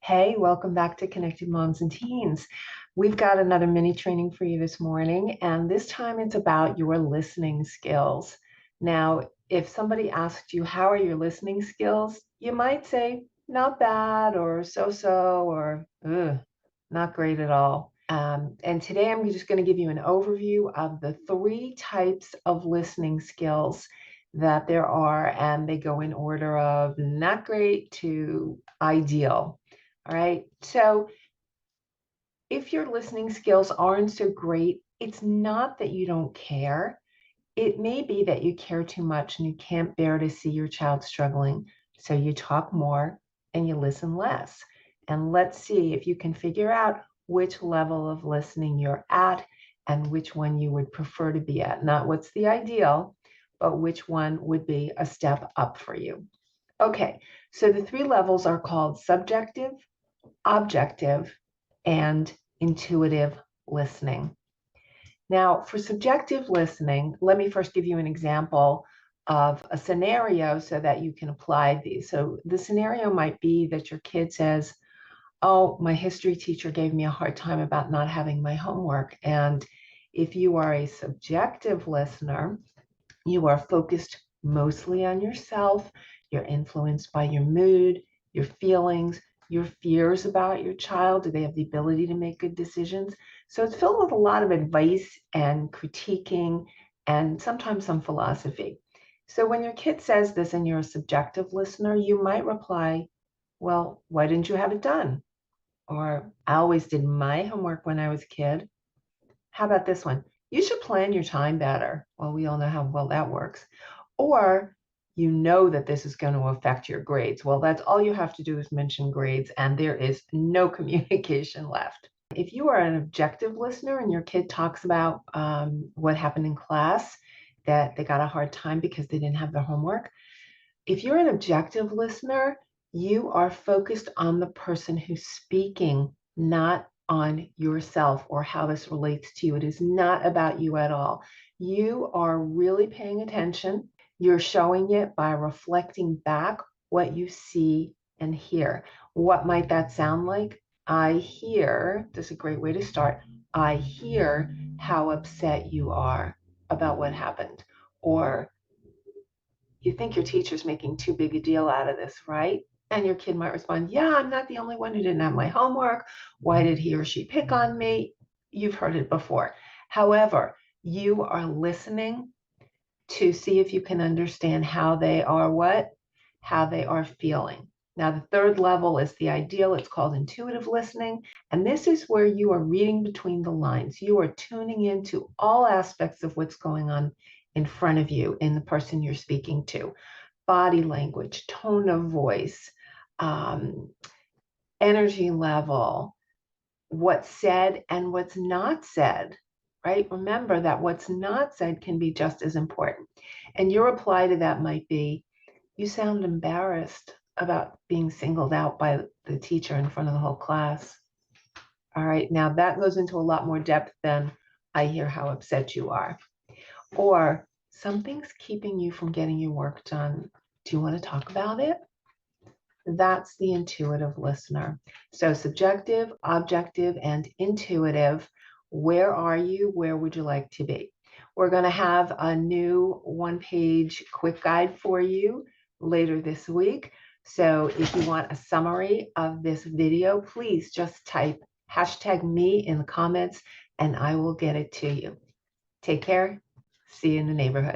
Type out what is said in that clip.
Hey, welcome back to Connected Moms and Teens. We've got another mini training for you this morning, and this time it's about your listening skills. Now, if somebody asked you, how are your listening skills? You might say, not bad, or so-so, or ugh, not great at all. And today I'm just going to give you an overview of the three types of listening skills that there are, and they go in order of not great to ideal. All right. So if your listening skills aren't so great, it's not that you don't care. It may be that you care too much and you can't bear to see your child struggling. So you talk more and you listen less. And let's see if you can figure out which level of listening you're at and which one you would prefer to be at. Not what's the ideal, but which one would be a step up for you. Okay. So the three levels are called subjective, objective, and intuitive listening. Now, for subjective listening, let me first give you an example of a scenario so that you can apply these. So the scenario might be that your kid says, oh, my history teacher gave me a hard time about not having my homework. And if you are a subjective listener, you are focused mostly on yourself. You're influenced by your mood, your feelings, your fears about your child. Do they have the ability to make good decisions? So it's filled with a lot of advice and critiquing and sometimes some philosophy. So when your kid says this and you're a subjective listener, you might reply, well, why didn't you have it done? Or I always did my homework when I was a kid. How about this one? You should plan your time better. Well, we all know how well that works. Or you know that this is going to affect your grades. Well, that's all you have to do is mention grades, and there is no communication left. If you are an objective listener and your kid talks about what happened in class, that they got a hard time because they didn't have their homework, if you're an objective listener, you are focused on the person who's speaking, not on yourself or how this relates to you. It is not about you at all. You are really paying attention. You're showing it by reflecting back what you see and hear. What might that sound like? I hear, this is a great way to start. I hear how upset you are about what happened. Or you think your teacher's making too big a deal out of this, right? And your kid might respond, yeah, I'm not the only one who didn't have my homework. Why did he or she pick on me? You've heard it before. However, you are listening to see if you can understand how they are what? How they are feeling. Now, the third level is the ideal. It's called intuitive listening. And this is where you are reading between the lines. You are tuning into all aspects of what's going on in front of you in the person you're speaking to. Body language, tone of voice, um, energy level, what's said and what's not said, right? Remember that what's not said can be just as important. And your reply to that might be, you sound embarrassed about being singled out by the teacher in front of the whole class. All right, now that goes into a lot more depth than I hear how upset you are. Or something's keeping you from getting your work done. Do you want to talk about it? That's the intuitive listener. So subjective, objective, and intuitive. Where are you? Where would you like to be? We're going to have a new one-page quick guide for you later this week. So if you want a summary of this video, please just type #me in the comments and I will get it to you. Take care. See you in the neighborhood.